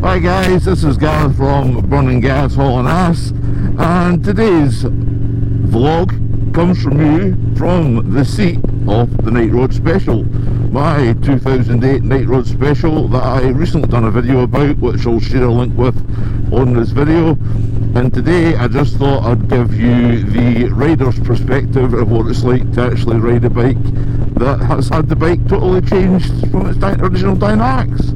Hi guys, this is Gareth from Burning Gas Hauling Ass, and today's vlog comes from you from the seat of the Night Road Special, my 2008 Night Road Special that I recently done a video about, which I'll share a link with on this video. And today I just thought I'd give you the rider's perspective of what it's like to actually ride a bike that has had the bike totally changed from its original dynamics.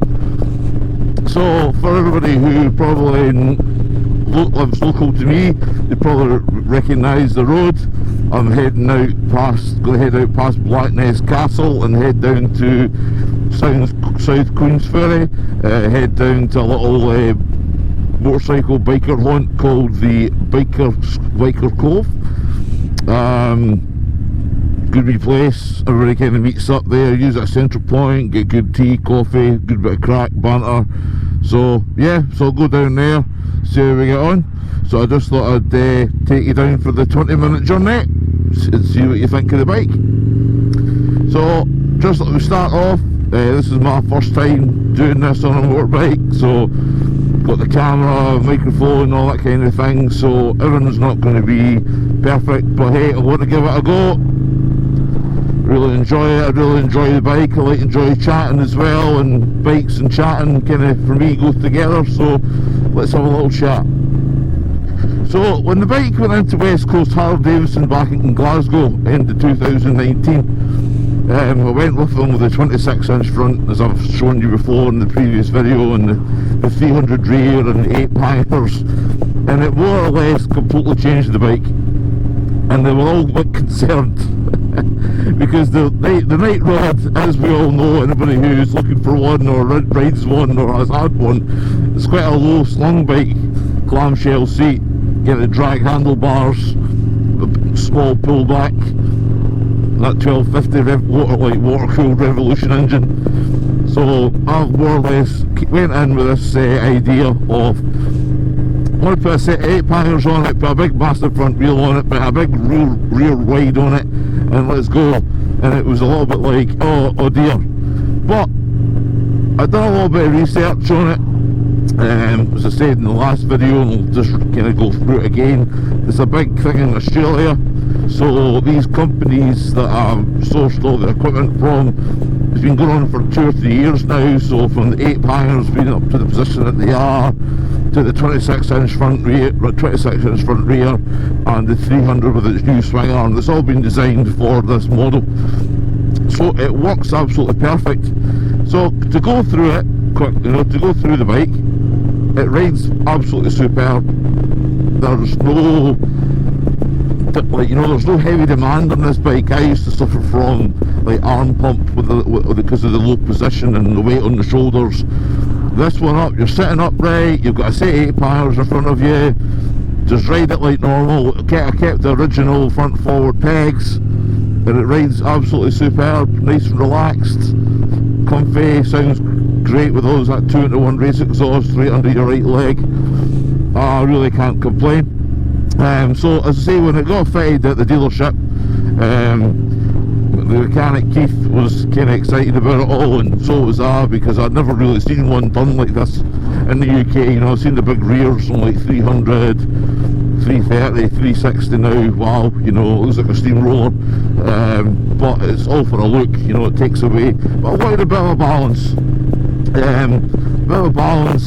So for everybody who probably lives local to me, they probably recognise the road. I'm heading out past Blackness Castle and head down to South Queensferry, head down to a little motorcycle biker haunt called the Biker Cove. Good wee place, everybody kind of meets up there, use a central point, get good tea, coffee, good bit of crack, banter. So yeah, so I'll go down there, see how we get on. So I just thought I'd take you down for the 20-minute journey and see what you think of the bike. So just let me start off, this is my first time doing this on a motorbike, so got the camera, microphone, all that kind of thing, so everything's not going to be perfect, but hey, I want to give it a go. Really enjoy it. I really enjoy the bike. I like enjoy chatting as well, and bikes and chatting kind of for me go together, so let's have a little chat. So when the bike went into West Coast Harley Davidson back in Glasgow end of 2019, I went with them with a 26-inch front, as I've shown you before in the previous video, and the 300 rear and 8 panniers, and it more or less completely changed the bike. And they were all a bit concerned because the Night Road, as we all know, anybody who's looking for one or rides one or has had one, it's quite a low slung bike, clamshell seat, get the drag handlebars, small pullback, that 1250 water-cooled Revolution engine. So I more or less went in with this idea of, I want to put a set of 8 panniers on it, put a big massive front wheel on it, put a big rear wide on it, and let's go. And it was a little bit like, oh dear. But I've done a little bit of research on it, as I said in the last video, and I'll just kind of go through it again. It's a big thing in Australia, so these companies that I've sourced all the equipment from, it's been going on for 2 or 3 years now, so from the 8 panniers being up to the position that they are, to the 26-inch front rear, and the 300 with its new swing arm. It's all been designed for this model, so it works absolutely perfect. So to go through it quick, to go through the bike, it rides absolutely superb. There's no there's no heavy demand on this bike. I used to suffer from like arm pump because of the low position and the weight on the shoulders. This one up, you're sitting upright, you've got a set of 8 panniers in front of you, just ride it like normal. I kept the original front forward pegs, and it rides absolutely superb, nice and relaxed, comfy, sounds great with those, that 2-in-1 race exhaust right under your right leg. I really can't complain. So as I say, when it got fitted at the dealership, the mechanic Keith was kind of excited about it all, and so was I, because I'd never really seen one done like this in the UK. I've seen the big rears on like 300, 330, 360 now. Wow, it looks like a steamroller, but it's all for a look. It takes away. But I wanted a bit of a balance,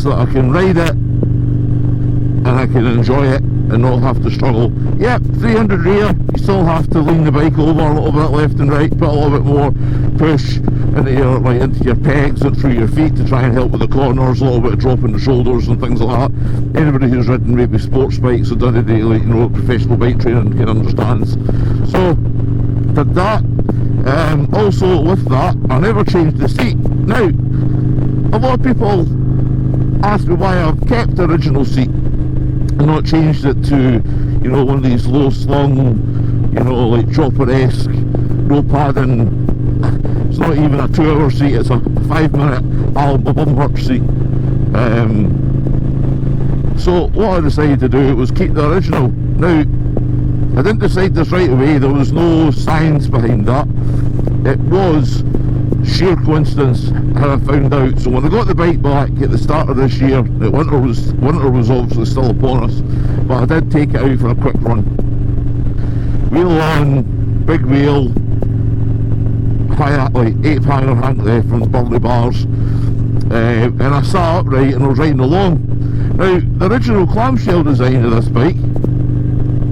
that I can ride it and I can enjoy it and not have to struggle. Yep, 300 rear, you still have to lean the bike over a little bit left and right, put a little bit more push into your pegs and through your feet to try and help with the corners, a little bit of drop in the shoulders and things like that. Anybody who's ridden maybe sports bikes or done it, professional bike training can understand. So did that. Also with that, I never changed the seat. Now, a lot of people ask me why I've kept the original seat and not changed it to, one of these low slung, like chopper-esque, no padding. It's not even a 2-hour seat, it's a 5-minute bumper seat. So what I decided to do was keep the original. Now, I didn't decide this right away, there was no science behind that. It was sheer coincidence how I found out. So when I got the bike back at the start of this year, winter was obviously still upon us, but I did take it out for a quick run. Wheel on, big wheel, high, like 8-hanger hank there from the Burley bars, and I sat upright and I was riding along. Now, the original clamshell design of this bike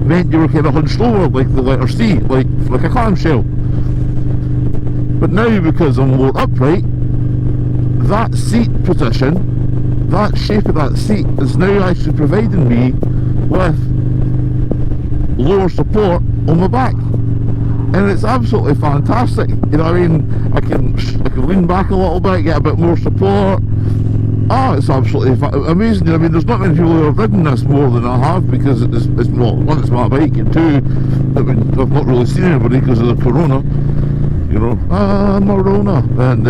meant you were kind of hunched over like the letter C, like a clamshell. But now, because I'm more upright, that seat position, that shape of that seat is now actually providing me with lower support on my back. And it's absolutely fantastic. You know what I mean? I can lean back a little bit, get a bit more support. It's absolutely amazing. I mean, there's not many people who have ridden this more than I have, because it's well, one, it's my bike, and two, I mean, I've not really seen anybody because of the corona. You know, Morona, and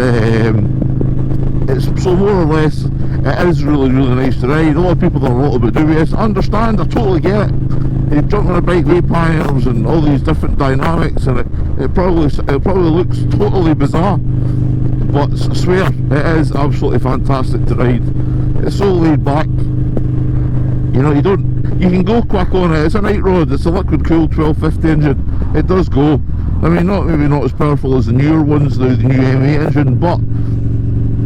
it's so more or less, it is really, really nice to ride. A lot of people are a little bit dubious. I understand, I totally get it. You jump on a bike with panels and all these different dynamics, and it probably looks totally bizarre, but I swear it is absolutely fantastic to ride. It's so laid back. You know, you can go quick on it. It's a night rod. It's a liquid cooled 1250 engine. It does go. I mean, maybe not as powerful as the newer ones, the new M8 engine, but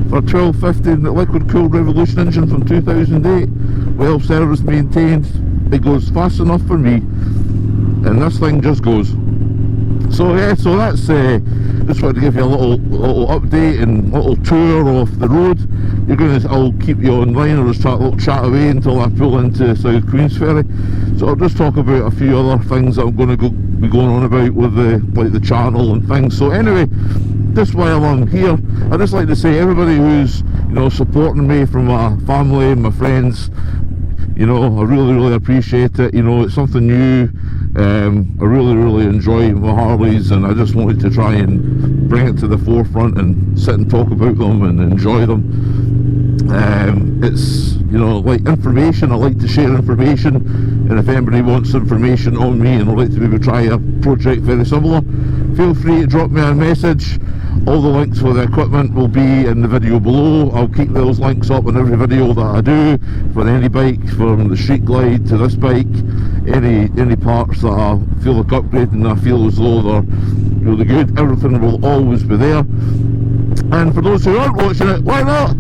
for a 1250 liquid cooled Revolution engine from 2008, well serviced, maintained, it goes fast enough for me, and this thing just goes. So yeah, so that's just wanted to give you a little update and little tour off the road. I'll keep you online, or just chat away until I pull into South Queensferry. So I'll just talk about a few other things that I'm going to be going on about with the channel and things. So anyway, just while I'm here, I'd just like to say, everybody who's, you know, supporting me, from my family and my friends, you know, I really, really appreciate it. You know, it's something new. I really, really enjoy my Harleys, and I just wanted to try and bring it to the forefront and sit and talk about them and enjoy them. It's, you know, like information. I like to share information, and if anybody wants information on me and would like to maybe try a project very similar, feel free to drop me a message. All the links for the equipment will be in the video below. I'll keep those links up in every video that I do, for any bike, from the Street Glide to this bike, any parts that I feel like upgrading and I feel as though they're really good. Everything will always be there. And for those who aren't watching it, why not?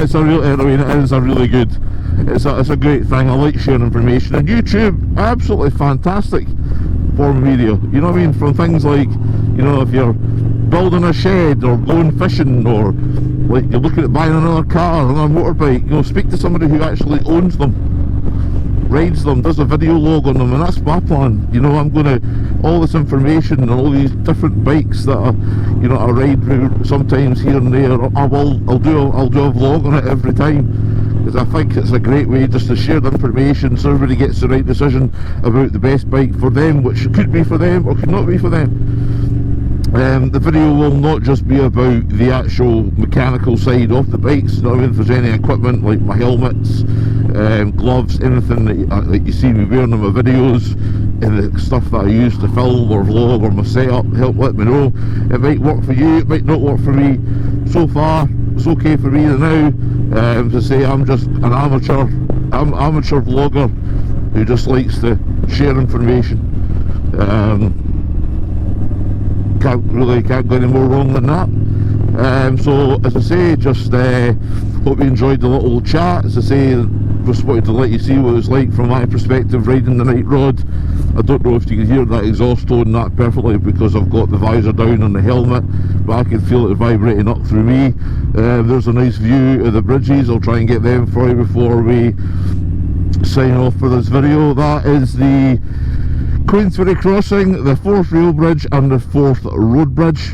It's a real, I mean, it is a really good, it's a great thing. I like sharing information, and YouTube, absolutely fantastic form of video. You know what I mean? From things like, you know, if you're building a shed, or going fishing, or like you're looking at buying another car, another motorbike, you know, speak to somebody who actually owns them, rides them, does a video log on them, and that's my plan. You know, I'm gonna, all this information and all these different bikes that I, you know, I ride sometimes here and there, I'll do a vlog on it every time, because I think it's a great way just to share the information, so everybody gets the right decision about the best bike for them, which could be for them or could not be for them. The video will not just be about the actual mechanical side of the bikes. You know what I mean? If there's any equipment like my helmets, gloves, anything that you see me wearing in my videos, and the stuff that I use to film or vlog, or my setup, let me know. It might work for you, it might not work for me. So far, it's okay for me now. To say I'm just an amateur vlogger who just likes to share information. Can't go any more wrong than that. So as I say, just hope you enjoyed the little chat. As I say, just wanted to let you see what it's like from my perspective riding the night rod. I don't know if you can hear that exhaust tone that perfectly, because I've got the visor down on the helmet, but I can feel it vibrating up through me. There's a nice view of the bridges. I'll try and get them for you before we sign off for this video. That is the Queensferry crossing, the 4th rail bridge and the 4th road bridge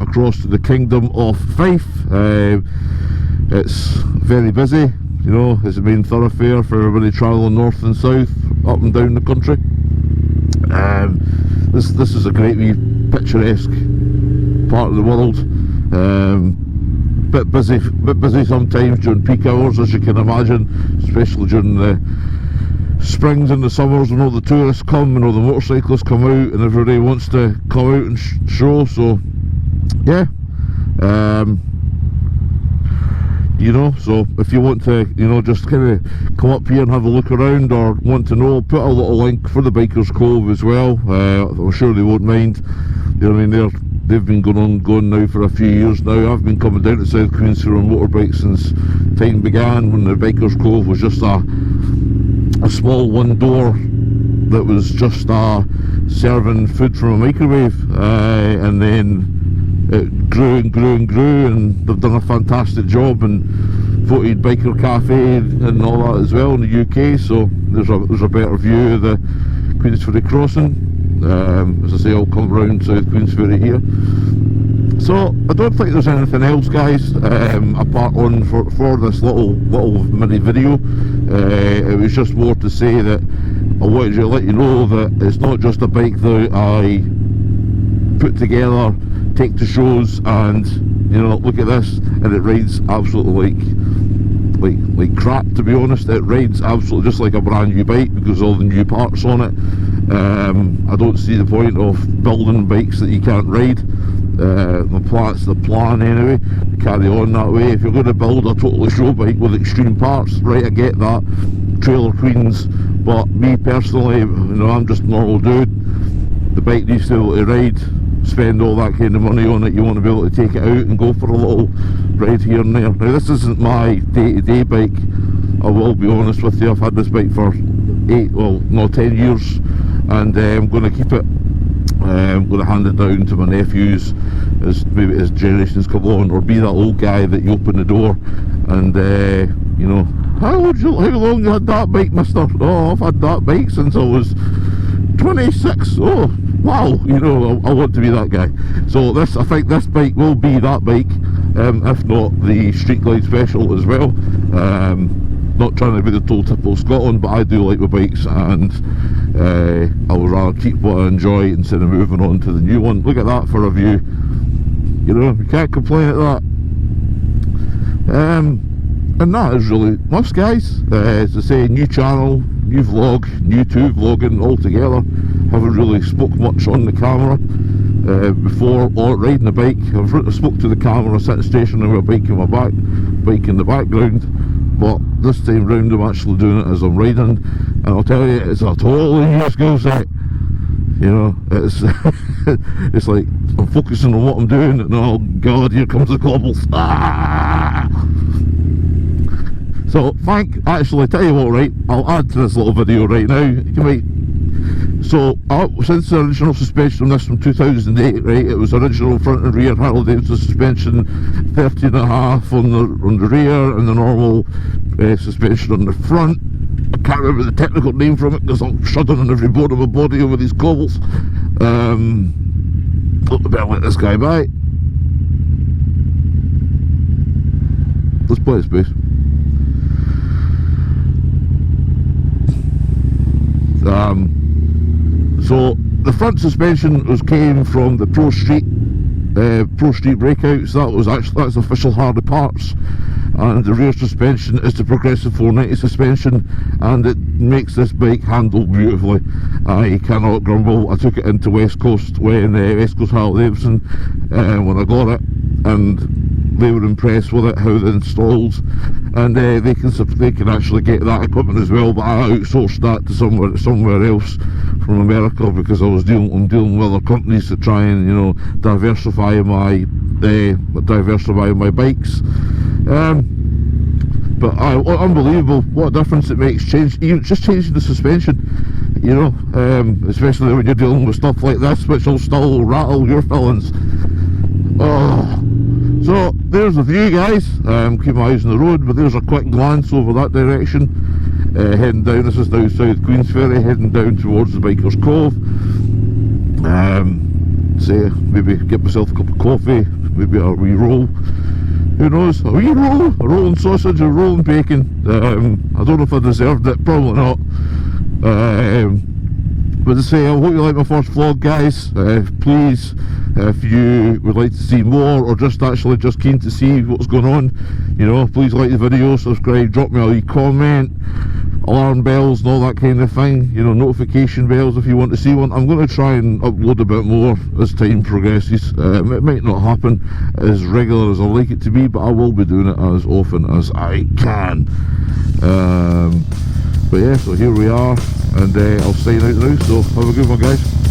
across the Kingdom of Fife. It's very busy, you know, it's a main thoroughfare for everybody travelling north and south, up and down the country. This is a great wee picturesque part of the world. Bit busy sometimes during peak hours, as you can imagine, especially during the springs and the summers when all the tourists come and all the motorcyclists come out and everybody wants to come out and show. So yeah, you know, so if you want to, you know, just kind of come up here and have a look around, or want to know, put a little link for the Bikers Cove as well. I'm sure they won't mind. You know what I mean? They've been going now for a few years now. I've been coming down to South Queensland on motorbikes since time began, when the Bikers Cove was just a small one door that was just serving food from a microwave, and then it grew and grew and grew, and they've done a fantastic job and voted Biker Cafe and all that as well in the UK. So there's a better view of the Queensferry crossing. As I say, I'll come round South Queensferry here. So I don't think there's anything else, guys, apart on for this little mini video. It was just more to say that I wanted to let you know that it's not just a bike that I put together, take to shows, and you know, look at this, and it rides absolutely like crap, to be honest. It rides absolutely just like a brand new bike because of all the new parts on it. I don't see the point of building bikes that you can't ride. That's the plan anyway, to carry on that way. If you're going to build a totally show bike with extreme parts, right, I get that, trailer queens, but me personally, you know, I'm just a normal dude. The bike needs to be able to ride, spend all that kind of money on it. You want to be able to take it out and go for a little ride here and there. Now, this isn't my day-to-day bike, I will be honest with you. I've had this bike for 10 years, and I'm going to keep it. I'm going to hand it down to my nephews as generations come on, or be that old guy that you open the door and you know, how long you had that bike, mister? Oh, I've had that bike since I was 26. Oh wow, you know, I want to be that guy. So I think this bike will be that bike, if not the Street Glide Special as well. Not trying to be the total typical Scotland, but I do like my bikes, and I would rather keep what I enjoy instead of moving on to the new one. Look at that for a view. You know, you can't complain at that. And that is really much, guys. As I say, new channel, new vlog, new two vlogging all together. Haven't really spoke much on the camera before, or riding a bike. I've spoke to the camera sitting stationary with a bike in my bike in the background, but this time round I'm actually doing it as I'm riding, and I'll tell you, it's a totally new skill set. You know, it's it's like I'm focusing on what I'm doing, and oh god, here comes the cobbles. So actually, tell you what, right, I'll add to this little video right now. You might. So since the original suspension on this from 2008, right, it was original front and rear Harley Davidson suspension, 13.5 on the rear, and the normal suspension on the front. I can't remember the technical name from it because I'm shuddering on every bone of my body over these cobbles. I better let this guy by. There's plenty of space. So the front suspension came from the Pro Street breakouts. That's official Harley parts, and the rear suspension is the Progressive 490 suspension, and it makes this bike handle beautifully. I cannot grumble. I took it into West Coast West Coast Harley Davidson when I got it, and they were impressed with it, how they installed, and they can actually get that equipment as well, but I outsourced that to somewhere else from America, because I'm dealing with other companies to try and, you know, diversify my bikes. But unbelievable what a difference it makes, just changing the suspension, you know, especially when you're dealing with stuff like this, which will still rattle your fillings. Oh. So there's the view, guys. Keep my eyes on the road, but there's a quick glance over that direction. Heading down, this is now South Queensferry, heading down towards the Bikers Cove. Say, maybe get myself a cup of coffee, maybe a wee roll. Who knows? A wee roll, a rolling sausage, a rolling bacon. I don't know if I deserved it, probably not. But to say, I hope you like my first vlog, guys. Please, if you would like to see more, or just keen to see what's going on, you know, please like the video, subscribe, drop me a wee comment. alarm bells and all that kind of thing, you know, notification bells if you want to see one. I'm going to try and upload a bit more as time progresses. It might not happen as regular as I like it to be, but I will be doing it as often as I can. But yeah, so here we are, and I'll sign out now, so have a good one, guys.